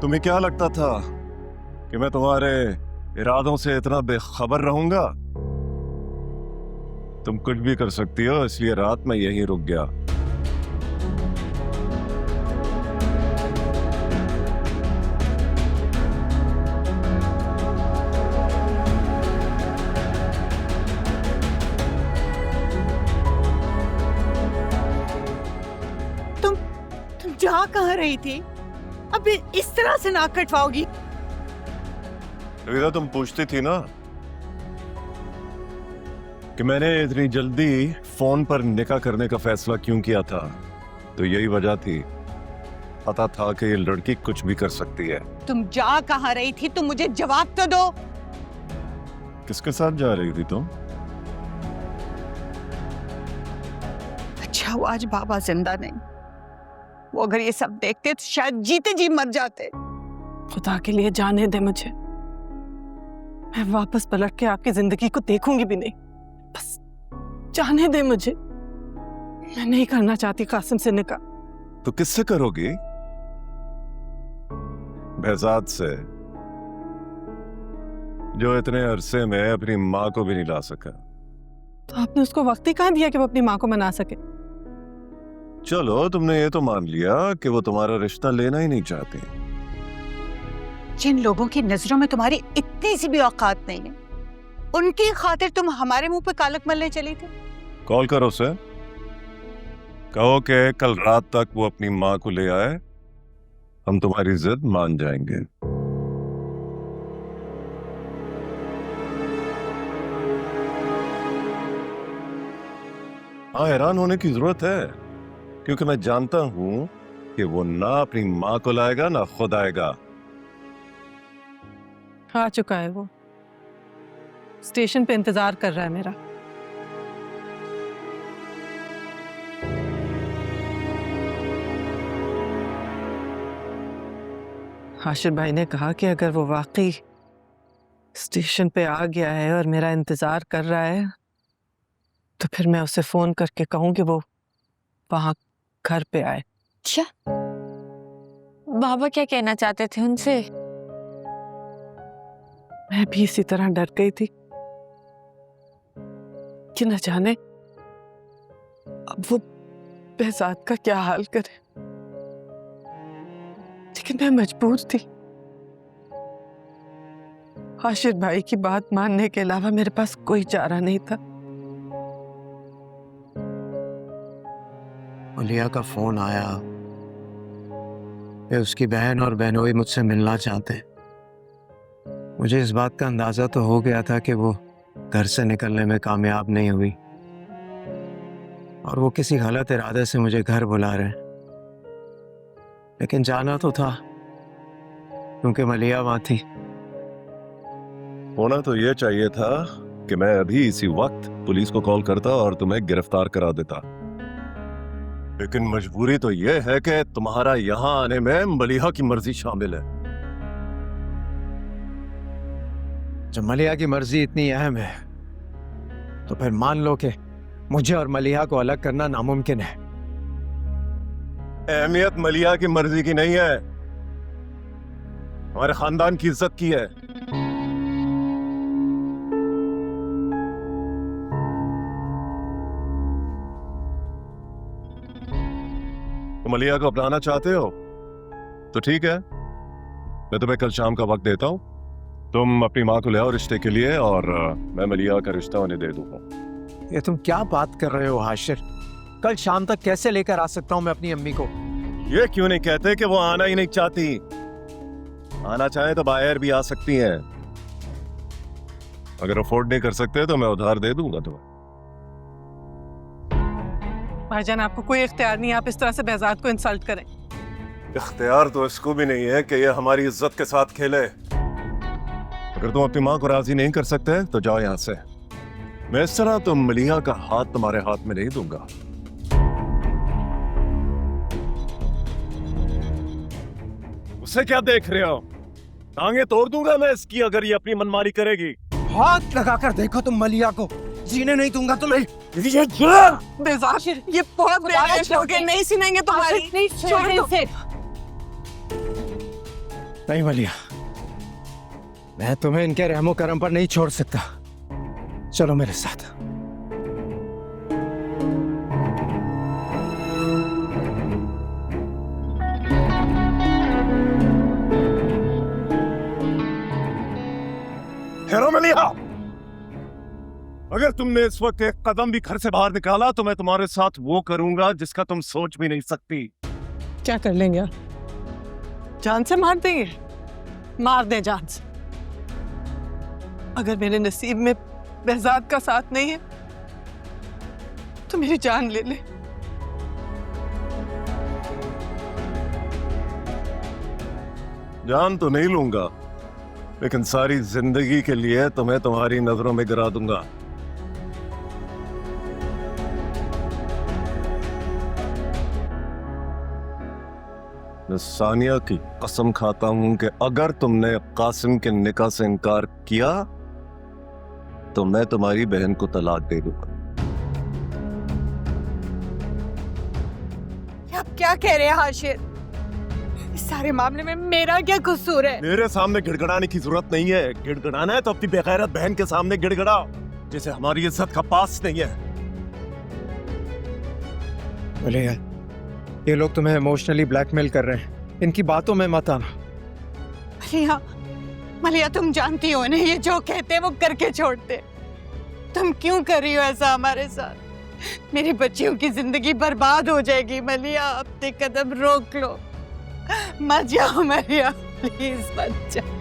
तुम्हें क्या लगता था कि मैं तुम्हारे इरादों से इतना बेखबर रहूंगा? तुम कुछ भी कर सकती हो, इसलिए रात में यहीं रुक गया। तुम जा कहाँ रही थी? अब इस तरह से नाक कटवाओगी? तो तुम पूछती थी ना कि मैंने इतनी जल्दी फोन पर निकाह करने का फैसला क्यों किया था, तो यही वजह थी। पता था कि ये लड़की कुछ भी कर सकती है। तुम जा कहाँ रही थी? तुम मुझे जवाब तो दो। किसके साथ जा रही थी तुम? अच्छा वो आज बाबा जिंदा नहीं, वो अगर ये सब देखते तो शायद जीते जी मर जाते। खुदा के लिए जाने दे मुझे, मैं वापस पलट के आपकी जिंदगी को देखूंगी भी नहीं। बस जाने दे मुझे, मैं नहीं करना चाहती कासिम से निकाह। तो किससे करोगी? बहजाद से, जो इतने अरसे में अपनी माँ को भी नहीं ला सका। तो आपने उसको वक्त ही कहाँ दिया कि वो अपनी माँ को मना सके? चलो तुमने ये तो मान लिया कि वो तुम्हारा रिश्ता लेना ही नहीं चाहती। जिन लोगों की नजरों में तुम्हारी इतनी सी भी औकात नहीं है, उनकी खातिर तुम हमारे मुंह पे कालक मलने चली थी। कॉल करो उसे, कहो कि कल रात तक वो अपनी माँ को ले आए, हम तुम्हारी जिद मान जाएंगे। हाँ, हैरान होने की जरूरत है, क्योंकि मैं जानता हूं कि वो ना अपनी माँ को लाएगा ना खुद आएगा। आ चुका है वो, स्टेशन पे इंतजार कर रहा है मेरा। हाशिर भाई ने कहा कि अगर वो वाकई स्टेशन पे आ गया है और मेरा इंतजार कर रहा है, तो फिर मैं उसे फोन करके कहूँ कि वो वहां घर पे आए। अच्छा, बाबा क्या कहना चाहते थे उनसे? मैं भी इसी तरह डर गई थी कि न जाने अब वो बहजाद का क्या हाल करे, लेकिन मैं मजबूर थी। हाशिर भाई की बात मानने के अलावा मेरे पास कोई चारा नहीं था। मलिया का फोन आया कि उसकी बहन और बहनोई मुझसे मिलना चाहते। मुझे इस बात का अंदाजा तो हो गया था कि वो घर से निकलने में कामयाब नहीं हुई और वो किसी गलत इरादे से मुझे घर बुला रहे हैं, लेकिन जाना तो था क्योंकि मलिया वहां थी। होना तो ये चाहिए था कि मैं अभी इसी वक्त पुलिस को कॉल करता और तुम्हें गिरफ्तार करा देता, लेकिन मजबूरी तो ये है कि तुम्हारा यहां आने में मलिहा की मर्जी शामिल है। जब मलिया की मर्जी इतनी अहम है तो फिर मान लो कि मुझे और मलिहा को अलग करना नामुमकिन है। अहमियत मलिहा की मर्जी की नहीं है, हमारे खानदान की इज्जत की है। तो मलिहा को अपनाना चाहते हो तो ठीक है, मैं तुम्हें कल शाम का वक्त देता हूं। तुम अपनी माँ को ले आओ रिश्ते के लिए और मैं मलिहा का रिश्ता उन्हें दे दूंगा। ये तुम क्या बात कर रहे हो हाशिर? कल शाम तक कैसे लेकर आ सकता हूं मैं अपनी अम्मी को? ये क्यों नहीं कहते कि वो आना ही नहीं चाहती? आना चाहे तो बाहर भी आ सकती हैं। अगर अफोर्ड नहीं कर सकते तो मैं उधार दे दूंगा तुम्हें। भाईजान, आपको कोई इख्तियार नहीं, आप इस तरह से बहजाद को इंसल्ट करें। इख्तियार तो इसको भी नहीं है कि ये हमारी इज्जत के साथ खेले। अगर तुम अपनी माँ को राजी नहीं कर सकते तो जाओ यहाँ से। मैं इस तरह तो मलिहा का हाथ तुम्हारे हाथ में नहीं दूंगा। उसे क्या देख रहे हो? टांगे तोड़ दूंगा मैं इसकी अगर ये अपनी मनमानी करेगी। हाथ लगाकर देखो तुम मलिया को, जीने नहीं दूंगा तुम्हें। बेजार, ये बहुत बेकार है, नहीं सुनेंगे तुम्हारी। नहीं मलिया, मैं तुम्हें इनके रहमो करम पर नहीं छोड़ सकता। चलो मेरे साथ। हेरो मलिया, अगर तुमने इस वक्त एक कदम भी घर से बाहर निकाला तो मैं तुम्हारे साथ वो करूंगा जिसका तुम सोच भी नहीं सकती। क्या कर लेंगे आप? जान से मार देंगे? मार दे जान से। अगर मेरे नसीब में बेहजाद का साथ नहीं है तो मेरी जान ले ले। जान तो नहीं लूंगा, लेकिन सारी जिंदगी के लिए तुम्हें तुम्हारी नजरों में गिरा दूंगा। मैं सानिया की कसम खाता हूं कि अगर तुमने कासिम के निकाह से इनकार किया तो मैं तुम्हारी बहन को तलाक दे दूंगा। आप क्या कह रहे हैं हाशिर? इस सारे मामले में मेरा क्या कसूर है? मेरे सामने गिड़गिड़ाने की जरूरत नहीं है। गिड़गिड़ाना है तो अपनी बेगैरत बहन के सामने गिड़गिड़ाओ, जैसे हमारी इज्जत का पास नहीं है। मलिया, ये लोग तुम्हें इमोशनली ब्लैकमेल कर रहे हैं, इनकी बातों में मत आना। मलिया, मलिया तुम जानती हो ना, ये जो कहते हैं वो करके छोड़ते। तुम क्यों कर रही हो ऐसा हमारे साथ? मेरी बच्चियों की जिंदगी बर्बाद हो जाएगी। मलिया, अपने कदम रोक लो, मत जाओ मलिया, प्लीज मत जाओ।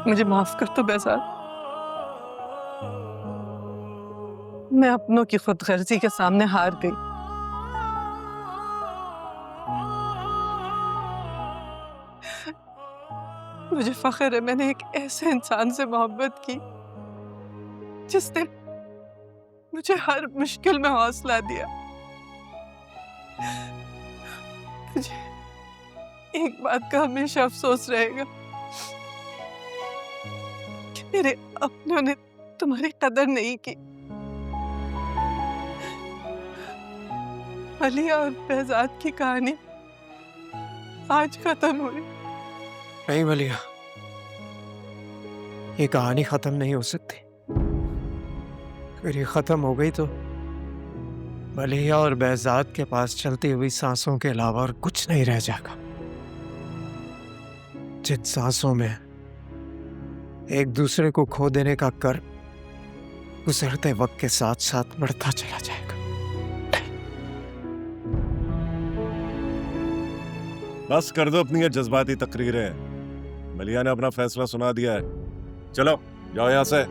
मुझे माफ कर दो बेहजाद। मैं अपनों की खुदगर्जी के सामने हार गई। मुझे फख्र है मैंने एक ऐसे इंसान से मोहब्बत की जिसने मुझे हर मुश्किल में हौसला दिया। मुझे एक बात का हमेशा अफसोस रहेगा कि मेरे अपनों ने तुम्हारी कदर नहीं की। मलिया और बेहजाद की कहानी आज खत्म हुई। नहीं मलिया, ये कहानी खत्म नहीं हो सकती। अगर ये खत्म हो गई तो मलिया और बेहजाद के पास चलती हुई सांसों के अलावा और कुछ नहीं रह जाएगा। जिन सांसों में एक दूसरे को खो देने का कर गुजरते वक्त के साथ साथ बढ़ता चला जाएगा। बस कर दो अपनी ये जज्बाती तकरीरें। मलिया ने अपना फैसला सुना दिया है, चलो जाओ यहाँ से।